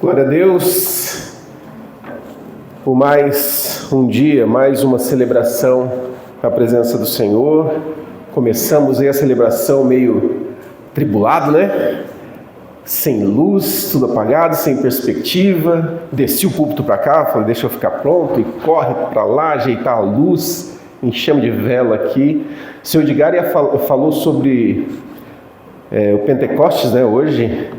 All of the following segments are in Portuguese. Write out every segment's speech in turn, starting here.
Glória a Deus, por mais um dia, mais uma celebração na presença do Senhor. Começamos aí a celebração meio tribulado, né? Sem luz, tudo apagado, sem perspectiva. Desci o púlpito para cá, falei, deixa eu ficar pronto, e corre para lá, ajeitar a luz, enchemos de vela aqui. O senhor Edgar falou sobre o Pentecostes, né? Hoje,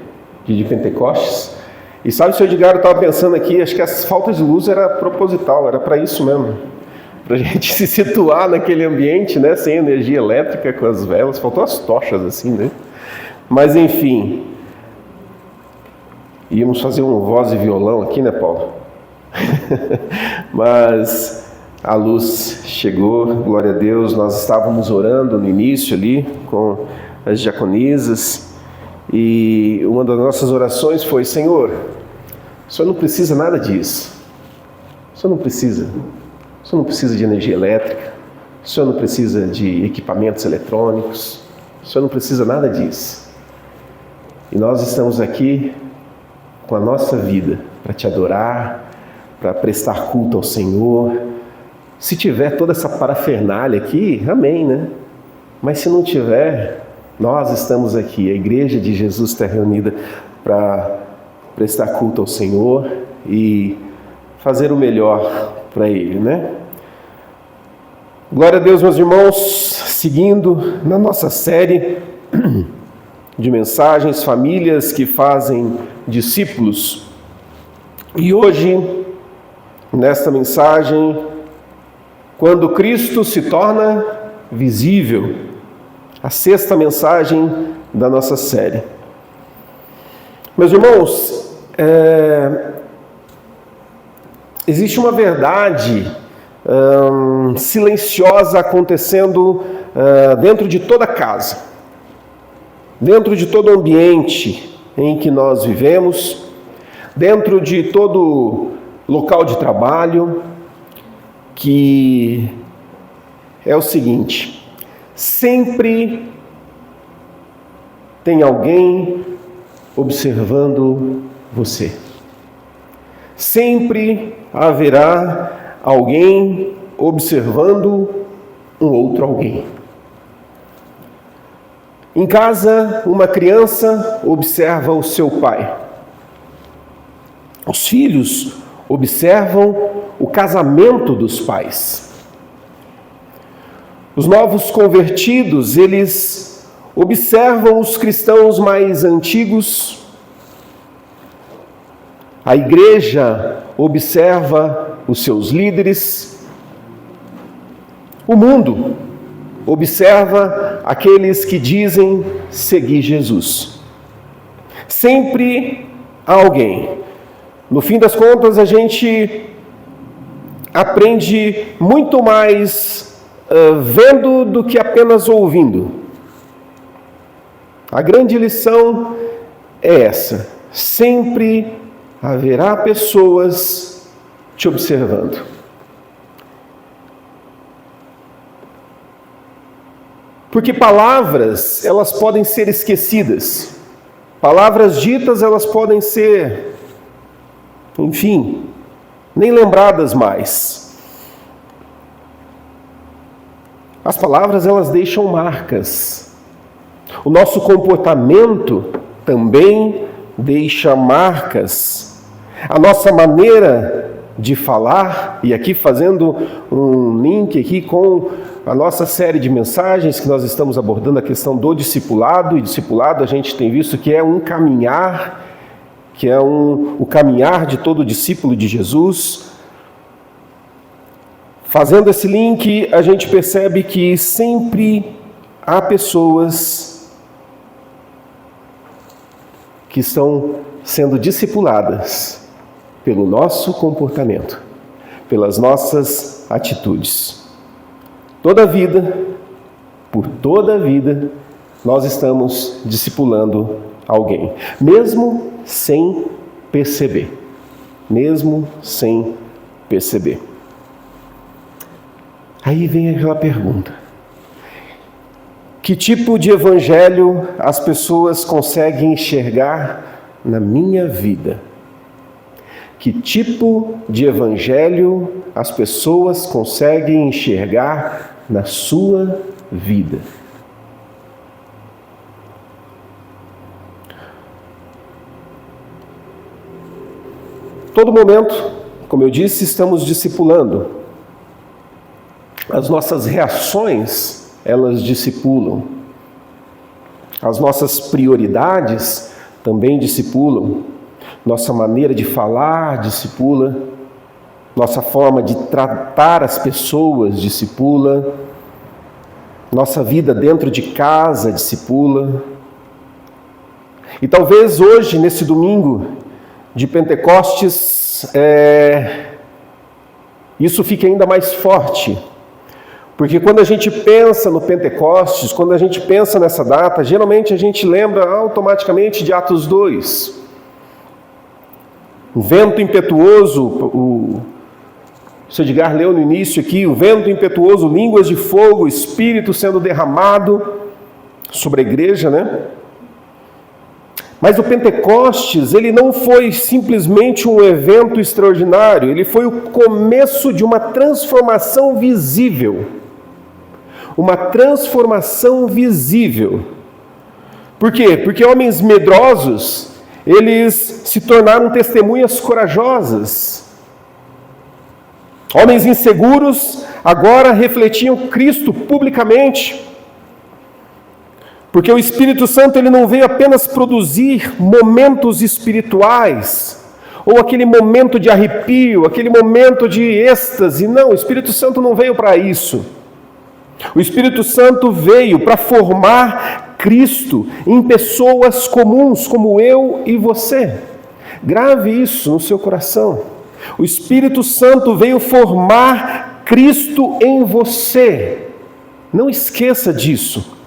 dia de Pentecostes. E sabe, senhor Edgar, eu estava pensando aqui, acho que as faltas de luz era proposital, era para isso mesmo. Para a gente se situar naquele ambiente, né? Sem energia elétrica, com as velas, faltou as tochas assim, né? Mas enfim, íamos fazer um voz e violão aqui, né, Paulo? Mas a luz chegou, glória a Deus. Nós estávamos orando no início ali com as diaconisas e uma das nossas orações foi: Senhor, o Senhor não precisa nada disso. O Senhor não precisa de energia elétrica, o Senhor não precisa de equipamentos eletrônicos, o Senhor não precisa nada disso. E nós estamos aqui com a nossa vida para te adorar, para prestar culto ao Senhor. Se tiver toda essa parafernália aqui, amém, né? Mas se não tiver, nós estamos aqui, a Igreja de Jesus está reunida para prestar culto ao Senhor e fazer o melhor para Ele, né? Glória a Deus, meus irmãos, seguindo na nossa série de mensagens, famílias que fazem discípulos. E hoje, nesta mensagem, quando Cristo se torna visível, a sexta mensagem da nossa série. Meus irmãos, existe uma verdade silenciosa acontecendo dentro de toda casa, dentro de todo ambiente em que nós vivemos, dentro de todo local de trabalho, que é o seguinte: sempre tem alguém observando você. Sempre haverá alguém observando um outro alguém. Em casa, uma criança observa o seu pai. Os filhos observam o casamento dos pais. Os novos convertidos, eles observam os cristãos mais antigos. A igreja observa os seus líderes. O mundo observa aqueles que dizem seguir Jesus. Sempre há alguém. No fim das contas, a gente aprende muito mais vendo do que apenas ouvindo. A grande lição é essa: sempre haverá pessoas te observando. Porque palavras, elas podem ser esquecidas. Palavras ditas, elas podem ser, enfim, nem lembradas mais. As palavras, elas deixam marcas. O nosso comportamento também deixa marcas. A nossa maneira de falar, e aqui fazendo um link aqui com a nossa série de mensagens que nós estamos abordando a questão do discipulado, e discipulado a gente tem visto que é um caminhar, que é o caminhar de todo discípulo de Jesus. Fazendo esse link, a gente percebe que sempre há pessoas que estão sendo discipuladas pelo nosso comportamento, pelas nossas atitudes. Toda a vida, por toda a vida, nós estamos discipulando alguém, mesmo sem perceber. Mesmo sem perceber. Aí vem aquela pergunta: que tipo de evangelho as pessoas conseguem enxergar na minha vida? Que tipo de evangelho as pessoas conseguem enxergar na sua vida? Todo momento, como eu disse, estamos discipulando. As nossas reações, elas discipulam. As nossas prioridades também discipulam. Nossa maneira de falar discipula. Nossa forma de tratar as pessoas discipula. Nossa vida dentro de casa discipula. E talvez hoje, nesse domingo de Pentecostes, isso fique ainda mais forte. Porque quando a gente pensa no Pentecostes, quando a gente pensa nessa data, geralmente a gente lembra automaticamente de Atos 2. O vento impetuoso, o Edgar leu no início aqui, o vento impetuoso, línguas de fogo, Espírito sendo derramado sobre a igreja, né? Mas o Pentecostes, ele não foi simplesmente um evento extraordinário, ele foi o começo de uma transformação visível. Uma transformação visível. Por quê? Porque homens medrosos, eles se tornaram testemunhas corajosas. Homens inseguros agora refletiam Cristo publicamente. Porque o Espírito Santo ele não veio apenas produzir momentos espirituais, ou aquele momento de arrepio, aquele momento de êxtase. Não, o Espírito Santo não veio para isso. O Espírito Santo veio para formar Cristo em pessoas comuns como eu e você. Grave isso no seu coração. O Espírito Santo veio formar Cristo em você. Não esqueça disso.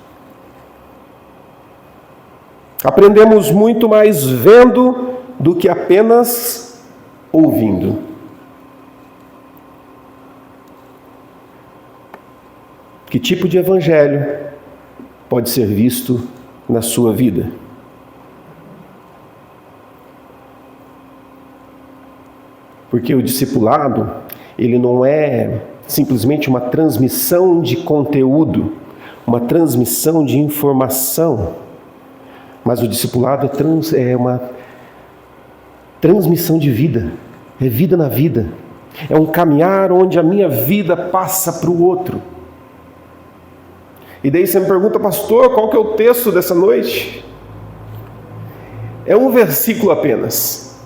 Aprendemos muito mais vendo do que apenas ouvindo. Que tipo de evangelho pode ser visto na sua vida? Porque o discipulado, ele não é simplesmente uma transmissão de conteúdo, uma transmissão de informação, mas o discipulado é uma transmissão de vida, é vida na vida, é um caminhar onde a minha vida passa para o outro. E daí você me pergunta, pastor, qual que é o texto dessa noite? É um versículo apenas.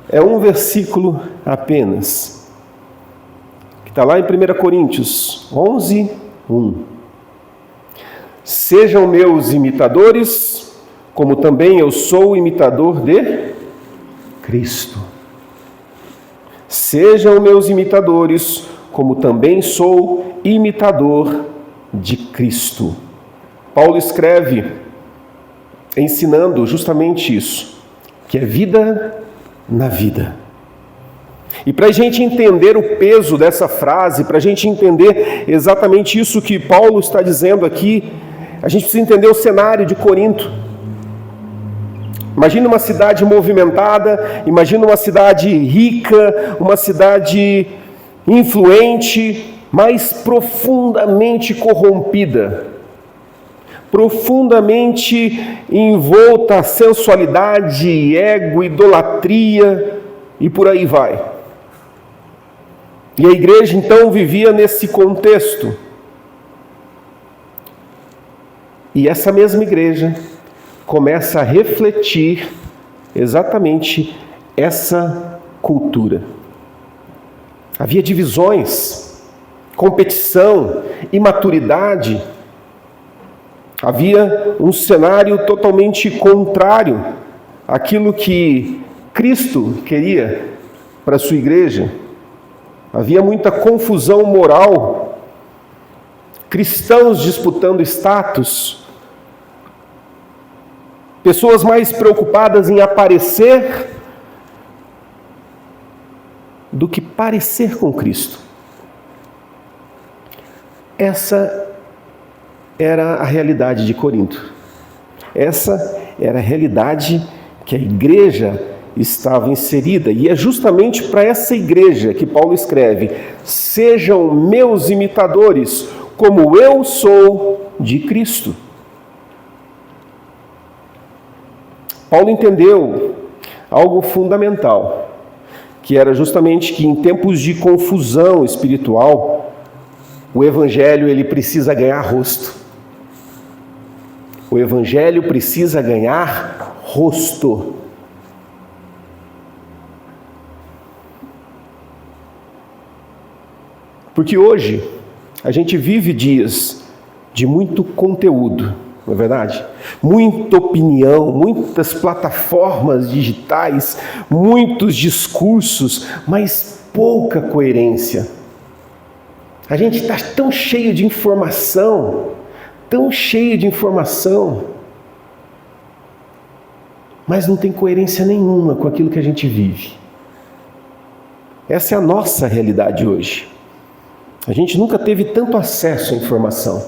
É um versículo apenas. Que está lá em 1 Coríntios 11, 1. Sejam meus imitadores, como também eu sou imitador de Cristo. Sejam meus imitadores, como também sou imitador de Cristo. Paulo escreve ensinando justamente isso, que é vida na vida. E para a gente entender o peso dessa frase, para a gente entender exatamente isso que Paulo está dizendo aqui, a gente precisa entender o cenário de Corinto. Imagina uma cidade movimentada, imagina uma cidade rica, uma cidade influente, mas profundamente corrompida, profundamente envolta a sensualidade, ego, idolatria e por aí vai. E a igreja então vivia nesse contexto. E essa mesma igreja começa a refletir exatamente essa cultura. Havia divisões, competição, imaturidade. Havia um cenário totalmente contrário àquilo que Cristo queria para a sua igreja. Havia muita confusão moral, cristãos disputando status, pessoas mais preocupadas em aparecer do que parecer com Cristo. Essa era a realidade de Corinto. Essa era a realidade que a igreja estava inserida. E é justamente para essa igreja que Paulo escreve: sejam meus imitadores, como eu sou de Cristo. Paulo entendeu algo fundamental, que era justamente que em tempos de confusão espiritual, o evangelho ele precisa ganhar rosto. O evangelho precisa ganhar rosto. Porque hoje a gente vive dias de muito conteúdo, não é verdade? Muita opinião, muitas plataformas digitais, muitos discursos, mas pouca coerência. A gente está tão cheio de informação, mas não tem coerência nenhuma com aquilo que a gente vive. Essa é a nossa realidade hoje. A gente nunca teve tanto acesso à informação.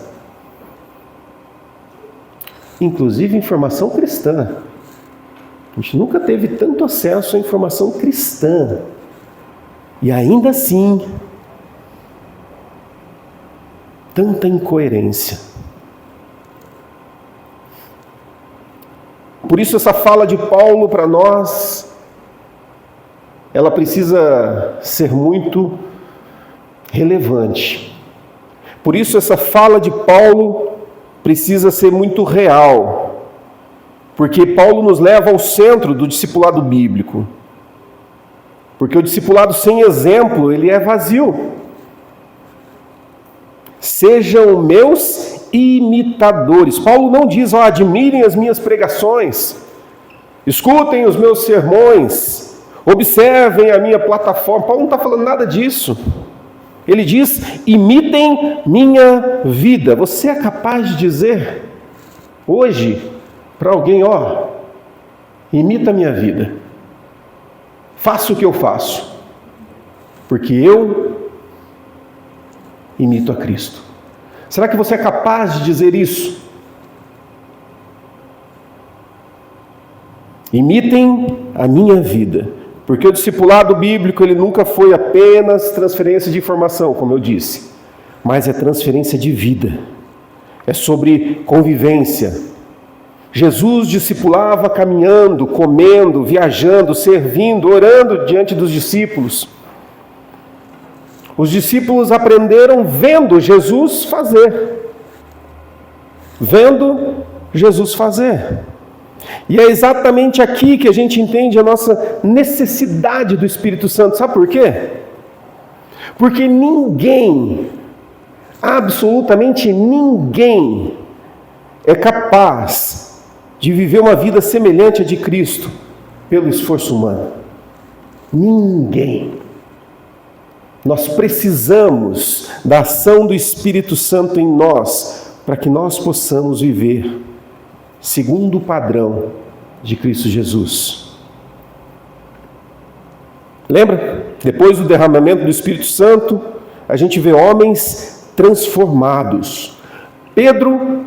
Inclusive informação cristã. A gente nunca teve tanto acesso à informação cristã. E ainda assim, tanta incoerência. Por isso essa fala de Paulo para nós, ela precisa ser muito relevante. Por isso essa fala de Paulo precisa ser muito real, porque Paulo nos leva ao centro do discipulado bíblico. Porque o discipulado sem exemplo, ele é vazio. Sejam meus imitadores. Paulo não diz, admirem as minhas pregações, escutem os meus sermões, observem a minha plataforma. Paulo não está falando nada disso. Ele diz, imitem minha vida. Você é capaz de dizer hoje para alguém, imita a minha vida. Faça o que eu faço, porque eu imito a Cristo. Será que você é capaz de dizer isso? Imitem a minha vida. Porque o discipulado bíblico, ele nunca foi apenas transferência de informação, como eu disse, mas é transferência de vida. É sobre convivência. Jesus discipulava caminhando, comendo, viajando, servindo, orando diante dos discípulos. Os discípulos aprenderam vendo Jesus fazer. Vendo Jesus fazer. E é exatamente aqui que a gente entende a nossa necessidade do Espírito Santo. Sabe por quê? Porque ninguém, absolutamente ninguém, é capaz de viver uma vida semelhante à de Cristo pelo esforço humano. Ninguém. Nós precisamos da ação do Espírito Santo em nós para que nós possamos viver segundo o padrão de Cristo Jesus. Lembra? Depois do derramamento do Espírito Santo, a gente vê homens transformados. Pedro,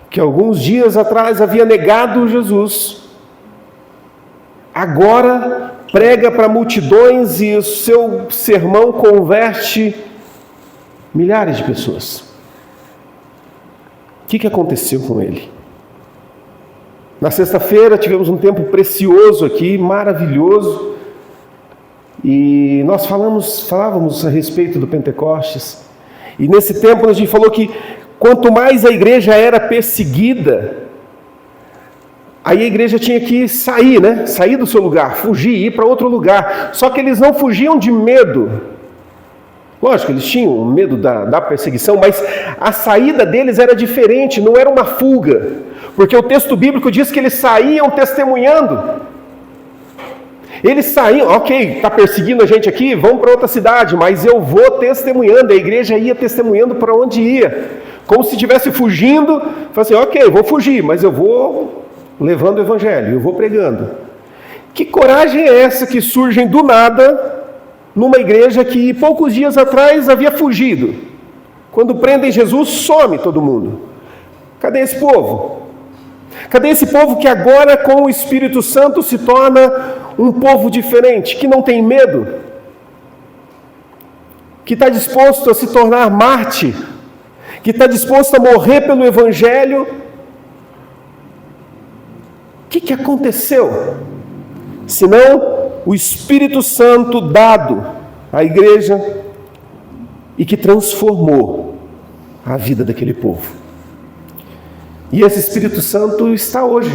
que alguns dias atrás havia negado Jesus, agora prega para multidões e o seu sermão converte milhares de pessoas. O que aconteceu com ele? Na sexta-feira tivemos um tempo precioso aqui, maravilhoso, e nós falávamos a respeito do Pentecostes, e nesse tempo a gente falou que quanto mais a igreja era perseguida, aí a igreja tinha que sair, sair do seu lugar, fugir, ir para outro lugar, só que eles não fugiam de medo. Lógico, eles tinham medo da perseguição, mas a saída deles era diferente, não era uma fuga. Porque o texto bíblico diz que eles saíam testemunhando. Eles saíam, está perseguindo a gente aqui, vamos para outra cidade, mas eu vou testemunhando. A igreja ia testemunhando para onde ia. Como se estivesse fugindo, fala assim, vou fugir, mas eu vou levando o evangelho, eu vou pregando. Que coragem é essa que surge do nada numa igreja que poucos dias atrás havia fugido? Quando prendem Jesus, some todo mundo. Cadê esse povo? Cadê esse povo que agora com o Espírito Santo se torna um povo diferente, que não tem medo, que está disposto a se tornar mártir, que está disposto a morrer pelo Evangelho? O que aconteceu? Senão o Espírito Santo dado à igreja e que transformou a vida daquele povo. E esse Espírito Santo está hoje.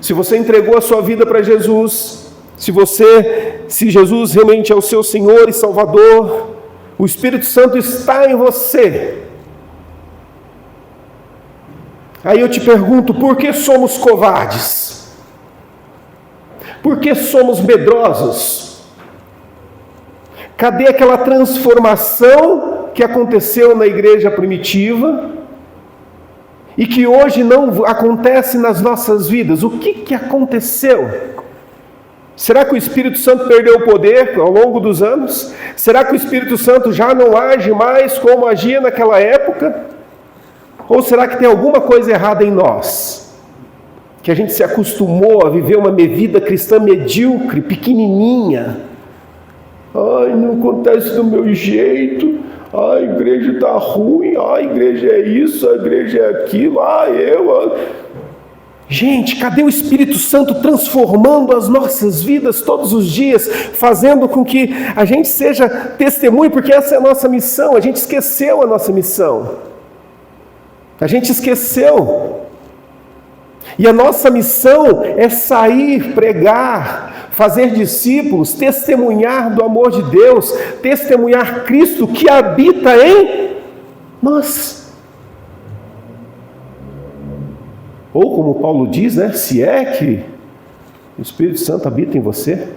Se você entregou a sua vida para Jesus, se Jesus realmente é o seu Senhor e Salvador, o Espírito Santo está em você. Aí eu te pergunto, por que somos covardes? Por que somos medrosos? Cadê aquela transformação que aconteceu na igreja primitiva e que hoje não acontece nas nossas vidas? O que aconteceu? Será que o Espírito Santo perdeu o poder ao longo dos anos? Será que o Espírito Santo já não age mais como agia naquela época? Ou será que tem alguma coisa errada em nós? Que a gente se acostumou a viver uma vida cristã medíocre, pequenininha. Ai, não acontece do meu jeito. Ai, a igreja está ruim. Ai, a igreja é isso, a igreja é aquilo. Gente, cadê o Espírito Santo transformando as nossas vidas todos os dias, fazendo com que a gente seja testemunho, porque essa é a nossa missão. A gente esqueceu a nossa missão. A gente esqueceu. E a nossa missão é sair, pregar, fazer discípulos, testemunhar do amor de Deus, testemunhar Cristo que habita em nós. Ou como Paulo diz, se é que o Espírito Santo habita em você,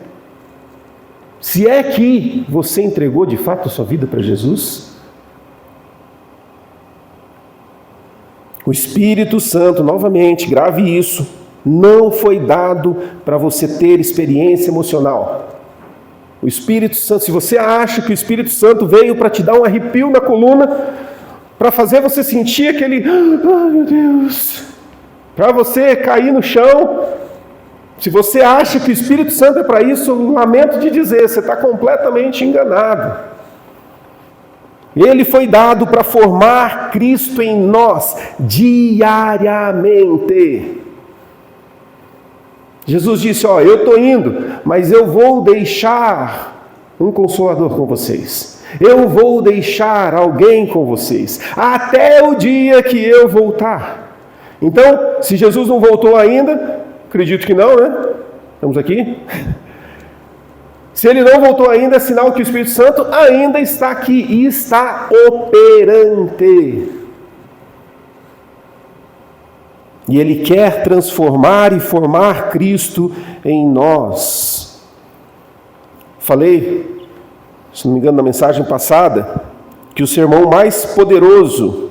se é que você entregou de fato a sua vida para Jesus, o Espírito Santo, novamente, grave isso, não foi dado para você ter experiência emocional. O Espírito Santo, se você acha que o Espírito Santo veio para te dar um arrepio na coluna, para fazer você sentir aquele, ai meu Deus, para você cair no chão, se você acha que o Espírito Santo é para isso, eu lamento de dizer, você está completamente enganado. Ele foi dado para formar Cristo em nós diariamente. Jesus disse, eu estou indo, mas eu vou deixar um consolador com vocês. Eu vou deixar alguém com vocês, até o dia que eu voltar. Então, se Jesus não voltou ainda, acredito que não, né? Estamos aqui. Se ele não voltou ainda, é sinal que o Espírito Santo ainda está aqui e está operante. E ele quer transformar e formar Cristo em nós. Falei, se não me engano, na mensagem passada, que o sermão mais poderoso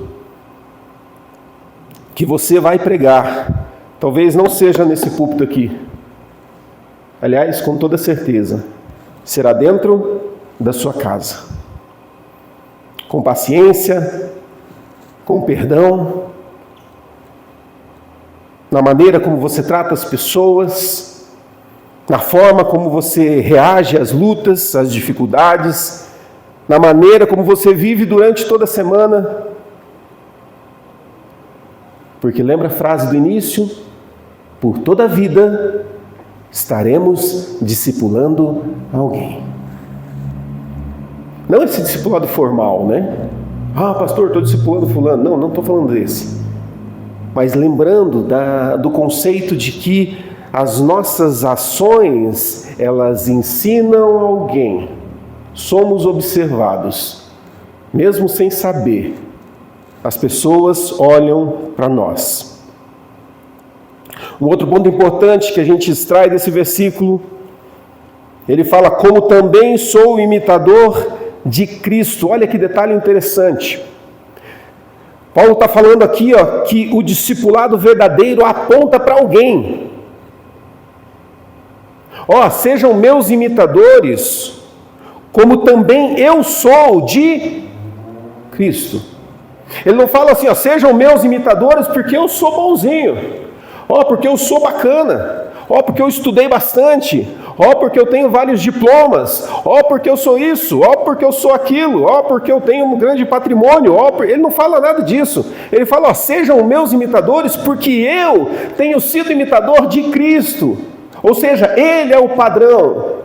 que você vai pregar, talvez não seja nesse púlpito aqui. Aliás, com toda certeza, será dentro da sua casa. Com paciência, com perdão, na maneira como você trata as pessoas, na forma como você reage às lutas, às dificuldades, na maneira como você vive durante toda a semana. Porque lembra a frase do início? Por toda a vida estaremos discipulando alguém. Não esse discipulado formal, né? Pastor, estou discipulando fulano. Não estou falando desse. Mas lembrando do conceito de que as nossas ações, elas ensinam alguém. Somos observados, mesmo sem saber. As pessoas olham para nós. Um outro ponto importante que a gente extrai desse versículo, ele fala, como também sou imitador de Cristo. Olha que detalhe interessante. Paulo está falando aqui que o discipulado verdadeiro aponta para alguém. Sejam meus imitadores, como também eu sou de Cristo. Ele não fala assim, sejam meus imitadores porque eu sou bonzinho. Ó, porque eu sou bacana. Ó, porque eu estudei bastante. Ó, porque eu tenho vários diplomas. Ó, porque eu sou isso. Ó, porque eu sou aquilo. Ó, porque eu tenho um grande patrimônio. Ó, ele não fala nada disso. Ele fala, ó, sejam meus imitadores, porque eu tenho sido imitador de Cristo. Ou seja, Ele é o padrão.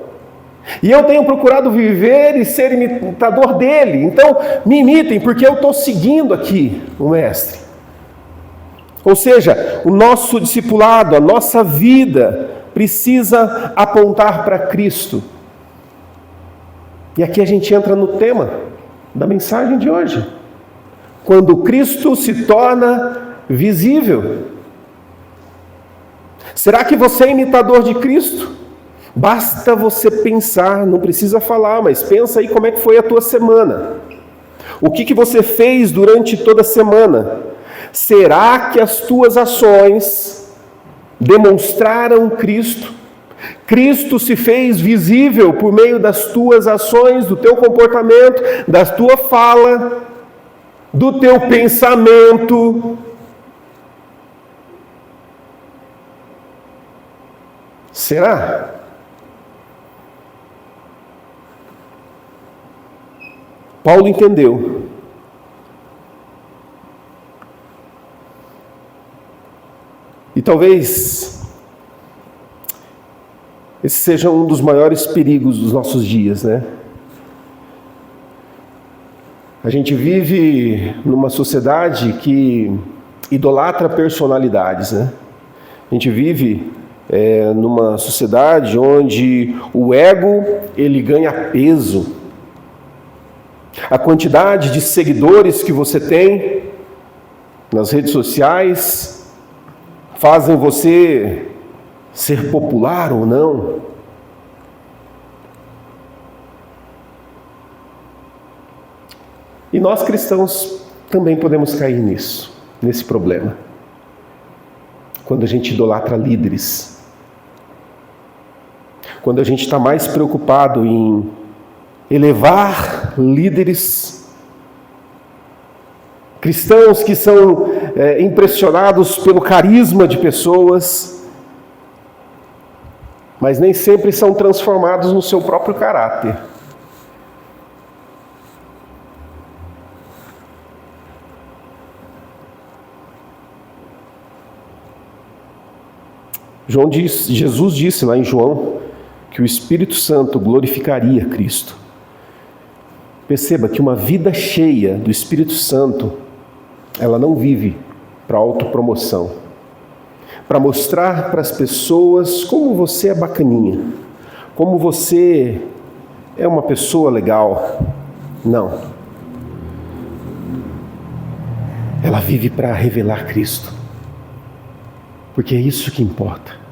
E eu tenho procurado viver e ser imitador dele. Então, me imitem, porque eu estou seguindo aqui o Mestre. Ou seja, o nosso discipulado, a nossa vida, precisa apontar para Cristo. E aqui a gente entra no tema da mensagem de hoje. Quando Cristo se torna visível. Será que você é imitador de Cristo? Basta você pensar, não precisa falar, mas pensa aí como é que foi a tua semana. O que você fez durante toda a semana? Será que as tuas ações demonstraram Cristo? Cristo se fez visível por meio das tuas ações, do teu comportamento, da tua fala, do teu pensamento. Será? Paulo entendeu. E talvez esse seja um dos maiores perigos dos nossos dias, né? A gente vive numa sociedade que idolatra personalidades, né? A gente vive numa sociedade onde o ego, ele ganha peso. A quantidade de seguidores que você tem nas redes sociais fazem você ser popular ou não. E nós cristãos também podemos cair nisso, nesse problema. Quando a gente idolatra líderes. Quando a gente está mais preocupado em elevar líderes cristãos que são impressionados pelo carisma de pessoas, mas nem sempre são transformados no seu próprio caráter. Jesus disse lá em João que o Espírito Santo glorificaria Cristo. Perceba que uma vida cheia do Espírito Santo, ela não vive para autopromoção, para mostrar para as pessoas como você é bacaninha, como você é uma pessoa legal. Não. Ela vive para revelar Cristo, porque é isso que importa.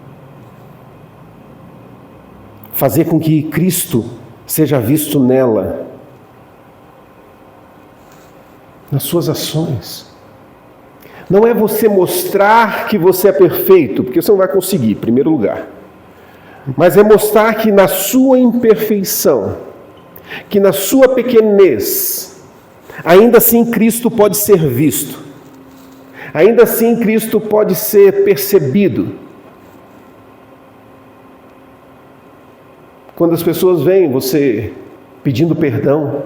Fazer com que Cristo seja visto nela, nas suas ações. Não é você mostrar que você é perfeito, porque você não vai conseguir, em primeiro lugar. Mas é mostrar que na sua imperfeição, que na sua pequenez, ainda assim Cristo pode ser visto. Ainda assim Cristo pode ser percebido. Quando as pessoas veem você pedindo perdão,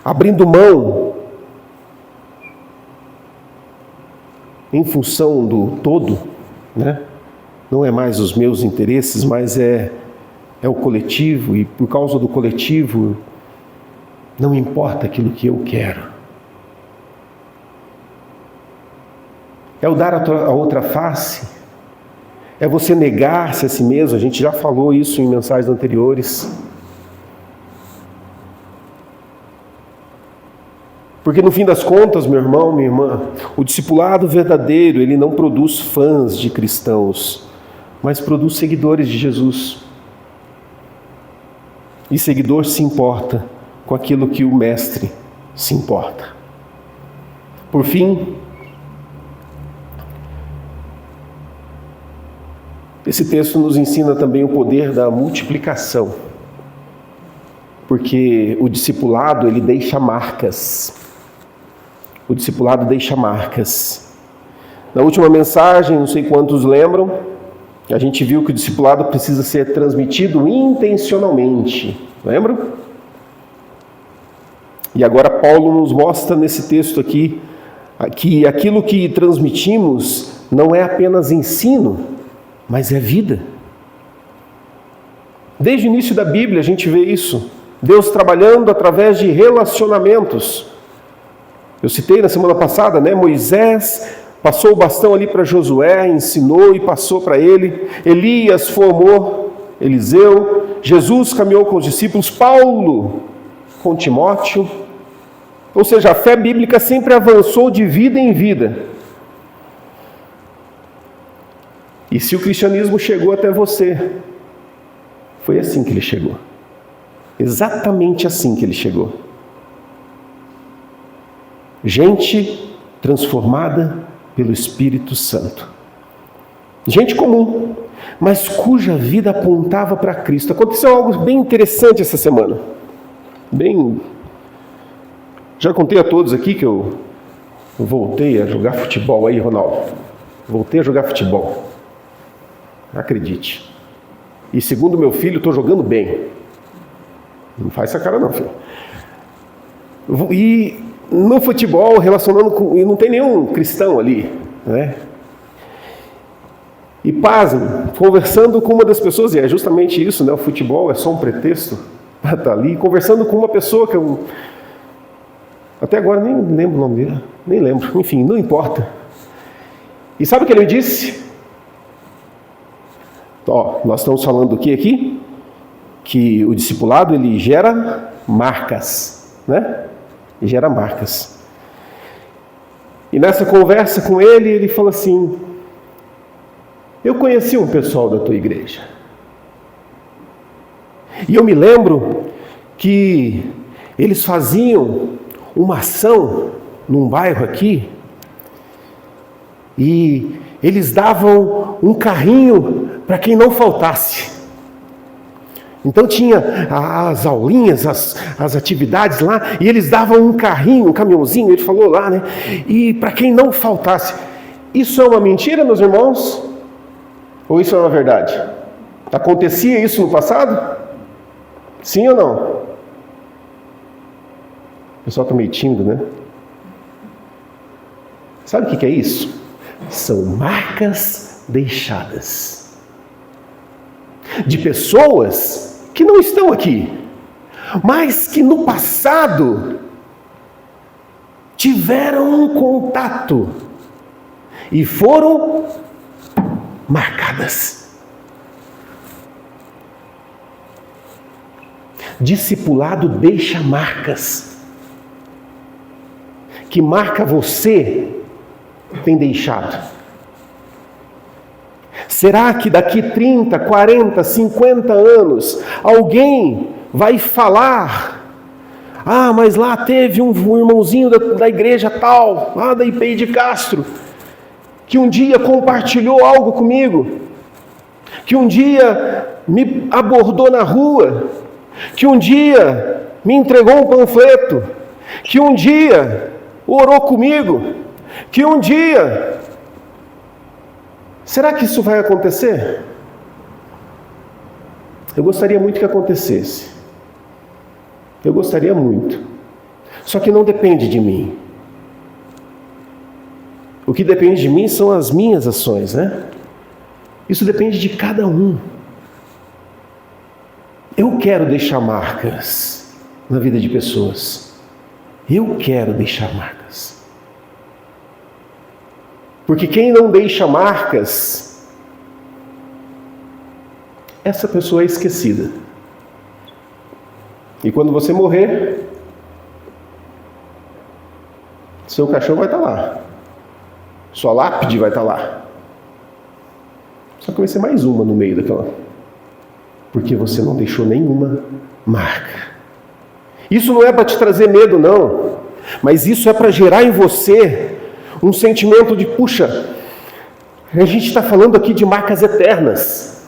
abrindo mão em função do todo, né? Não é mais os meus interesses, mas é o coletivo, e por causa do coletivo não importa aquilo que eu quero. É o dar a outra face, é você negar-se a si mesmo. A gente já falou isso em mensagens anteriores. Porque no fim das contas, meu irmão, minha irmã, o discipulado verdadeiro, ele não produz fãs de cristãos, mas produz seguidores de Jesus. E seguidor se importa com aquilo que o mestre se importa. Por fim, esse texto nos ensina também o poder da multiplicação. Porque o discipulado, ele deixa marcas. O discipulado deixa marcas. Na última mensagem, não sei quantos lembram, a gente viu que o discipulado precisa ser transmitido intencionalmente. Lembram? E agora Paulo nos mostra nesse texto aqui que aquilo que transmitimos não é apenas ensino, mas é vida. Desde o início da Bíblia a gente vê isso. Deus trabalhando através de relacionamentos. Eu citei na semana passada, Moisés passou o bastão ali para Josué, ensinou e passou para ele. Elias formou Eliseu. Jesus caminhou com os discípulos. Paulo com Timóteo. Ou seja, a fé bíblica sempre avançou de vida em vida. E se o cristianismo chegou até você, foi assim que ele chegou. Exatamente assim que ele chegou. Gente transformada pelo Espírito Santo. Gente comum, mas cuja vida apontava para Cristo. Aconteceu algo bem interessante essa semana. Já contei a todos aqui que eu voltei a jogar futebol aí, Ronaldo. Voltei a jogar futebol. Acredite. E segundo meu filho, estou jogando bem. Não faz essa cara não, filho. E no futebol, relacionando com... E não tem nenhum cristão ali, E pasmem, conversando com uma das pessoas, e é justamente isso, o futebol é só um pretexto para estar ali, conversando com uma pessoa que eu... Até agora nem lembro o nome dele, nem lembro, enfim, não importa. E sabe o que ele me disse? Nós estamos falando do que aqui? Que o discipulado, ele gera marcas, Gera marcas. E nessa conversa com ele, ele falou assim: eu conheci um pessoal da tua igreja. E eu me lembro que eles faziam uma ação num bairro aqui, e eles davam um carrinho para quem não faltasse. Então tinha as aulinhas, as atividades lá, e eles davam um carrinho, um caminhãozinho, ele falou lá, e para quem não faltasse. Isso é uma mentira, meus irmãos? Ou isso é uma verdade? Acontecia isso no passado? Sim ou não? O pessoal está meio tímido, Sabe o que é isso? São marcas deixadas de pessoas que não estão aqui, mas que no passado tiveram um contato e foram marcadas. Discipulado deixa marcas. Que marca você tem deixado? Será que daqui 30, 40, 50 anos alguém vai falar: mas lá teve um irmãozinho da igreja tal, lá da IPI de Castro, que um dia compartilhou algo comigo, que um dia me abordou na rua, que um dia me entregou um panfleto, que um dia orou comigo, que um dia... Será que isso vai acontecer? Eu gostaria muito que acontecesse. Eu gostaria muito. Só que não depende de mim. O que depende de mim são as minhas ações, Isso depende de cada um. Eu quero deixar marcas na vida de pessoas. Eu quero deixar marcas. Porque quem não deixa marcas, essa pessoa é esquecida. E quando você morrer, seu caixão vai estar lá. Sua lápide vai estar lá. Só que vai ser mais uma no meio daquela. Porque você não deixou nenhuma marca. Isso não é para te trazer medo, não. Mas isso é para gerar em você um sentimento de, puxa, a gente está falando aqui de marcas eternas.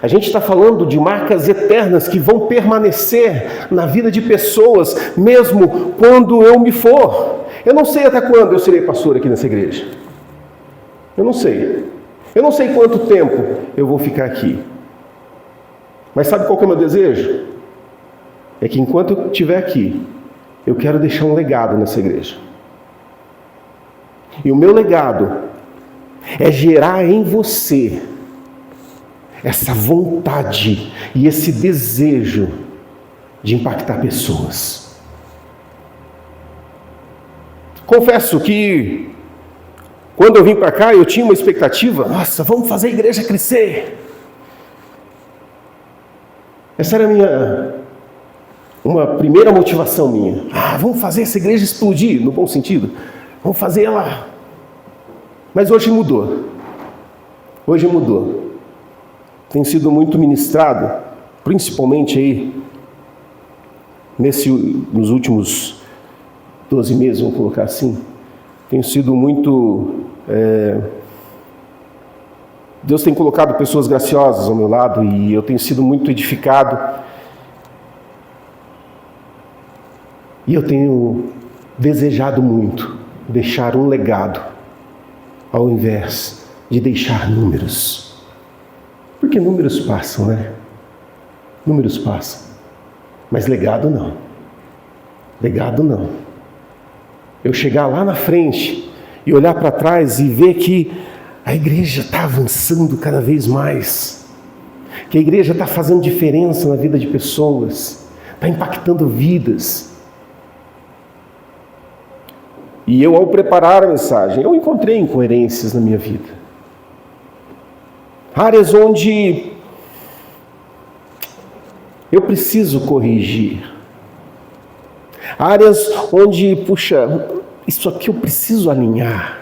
A gente está falando de marcas eternas que vão permanecer na vida de pessoas, mesmo quando eu me for. Eu não sei até quando eu serei pastor aqui nessa igreja. Eu não sei. Eu não sei quanto tempo eu vou ficar aqui. Mas sabe qual que é o meu desejo? É que enquanto eu estiver aqui, eu quero deixar um legado nessa igreja. E o meu legado é gerar em você essa vontade e esse desejo de impactar pessoas. Confesso que quando eu vim para cá, eu tinha uma expectativa. Nossa, vamos fazer a igreja crescer. Essa era uma primeira motivação minha. Vamos fazer essa igreja explodir, no bom sentido. Vamos fazer ela. Mas hoje mudou. Hoje mudou. Tem sido muito ministrado, principalmente aí, nos últimos 12 meses, vamos colocar assim. Tem sido muito... Deus tem colocado pessoas graciosas ao meu lado e eu tenho sido muito edificado. E eu tenho desejado muito deixar um legado, ao invés de deixar números. Porque números passam, né? Números passam. Mas legado não. Legado não. Eu chegar lá na frente e olhar para trás e ver que a igreja está avançando cada vez mais, que a igreja está fazendo diferença na vida de pessoas, está impactando vidas. E eu, ao preparar a mensagem, eu encontrei incoerências na minha vida. Áreas onde eu preciso corrigir. Áreas onde, isso aqui eu preciso alinhar.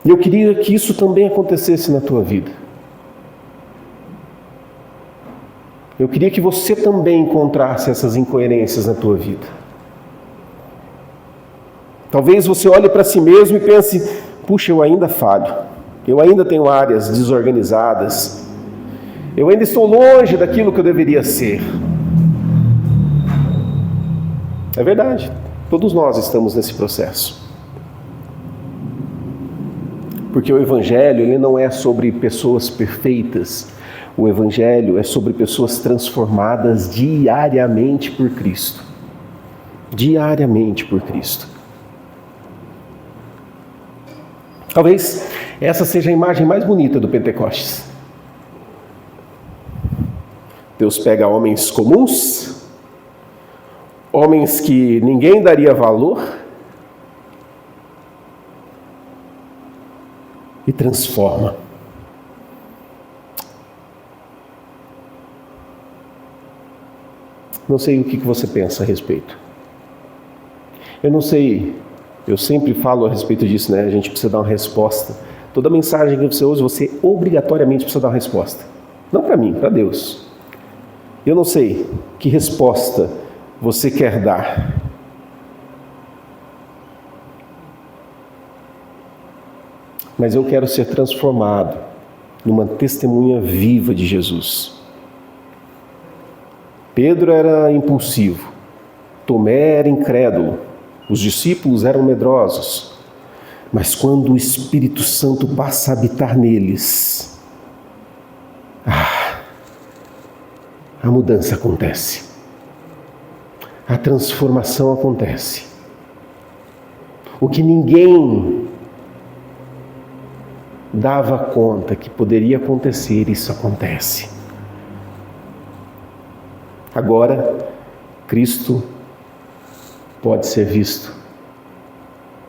E eu queria que isso também acontecesse na tua vida. Eu queria que você também encontrasse essas incoerências na tua vida. Talvez você olhe para si mesmo e pense, eu ainda falho. Eu ainda tenho áreas desorganizadas. Eu ainda estou longe daquilo que eu deveria ser. É verdade. Todos nós estamos nesse processo. Porque o Evangelho, ele não é sobre pessoas perfeitas. O Evangelho é sobre pessoas transformadas diariamente por Cristo. Diariamente por Cristo. Talvez essa seja a imagem mais bonita do Pentecostes. Deus pega homens comuns, homens que ninguém daria valor, e transforma. Não sei o que você pensa a respeito. Eu não sei, eu sempre falo a respeito disso, né? A gente precisa dar uma resposta. Toda mensagem que você usa, você obrigatoriamente precisa dar uma resposta. Não para mim, para Deus. Eu não sei que resposta você quer dar. Mas eu quero ser transformado numa testemunha viva de Jesus. Pedro era impulsivo, Tomé era incrédulo, os discípulos eram medrosos. Mas quando o Espírito Santo passa a habitar neles, a mudança acontece. A transformação acontece. O que ninguém dava conta que poderia acontecer, isso acontece. Agora, Cristo pode ser visto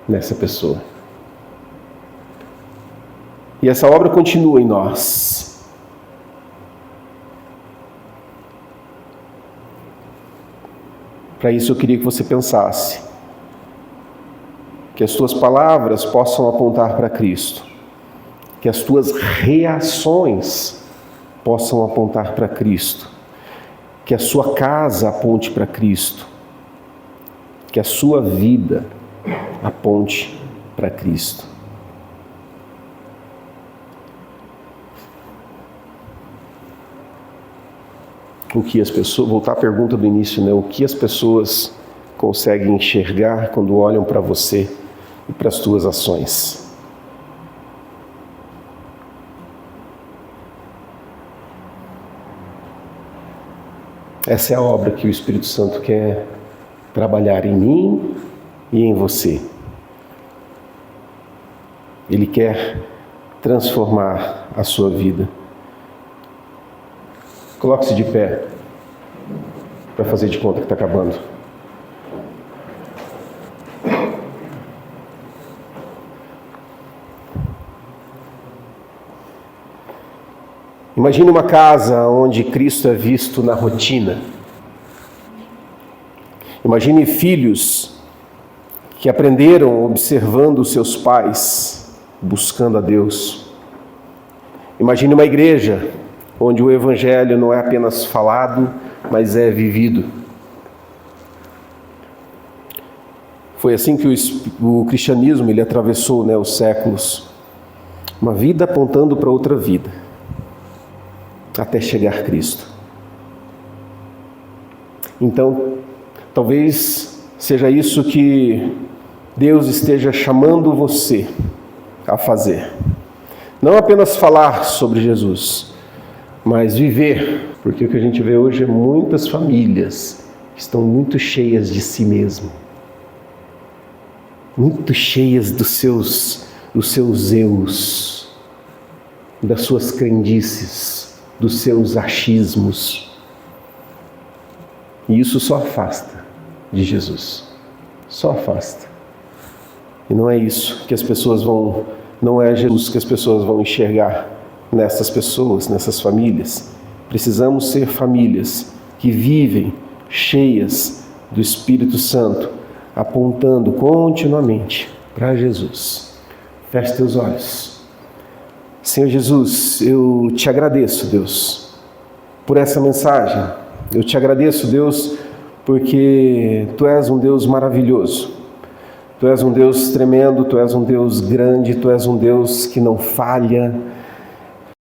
nessa pessoa. E essa obra continua em nós. Para isso eu queria que você pensasse que as tuas palavras possam apontar para Cristo, que as tuas reações possam apontar para Cristo, que a sua casa aponte para Cristo, que a sua vida aponte para Cristo. O que as pessoas, voltar à pergunta do início, né? O que as pessoas conseguem enxergar quando olham para você e para as tuas ações. Essa é a obra que o Espírito Santo quer trabalhar em mim e em você. Ele quer transformar a sua vida. Coloque-se de pé para fazer de conta que está acabando. Imagine uma casa onde Cristo é visto na rotina. Imagine filhos que aprenderam observando seus pais, buscando a Deus. Imagine uma igreja onde o Evangelho não é apenas falado, mas é vivido. Foi assim que o cristianismo ele atravessou, os séculos. Uma vida apontando para outra vida, até chegar a Cristo. Então, talvez seja isso que Deus esteja chamando você a fazer. Não apenas falar sobre Jesus, mas viver. Porque o que a gente vê hoje é muitas famílias que estão muito cheias de si mesmo. Muito cheias dos seus eus, das suas crendices, dos seus achismos. E isso só afasta de Jesus. Só afasta. E não é isso que as pessoas não é Jesus que as pessoas vão enxergar nessas pessoas, nessas famílias. Precisamos ser famílias que vivem cheias do Espírito Santo, apontando continuamente para Jesus. Feche teus olhos. Senhor Jesus, eu te agradeço, Deus, por essa mensagem. Eu te agradeço, Deus, porque Tu és um Deus maravilhoso. Tu és um Deus tremendo, Tu és um Deus grande, Tu és um Deus que não falha.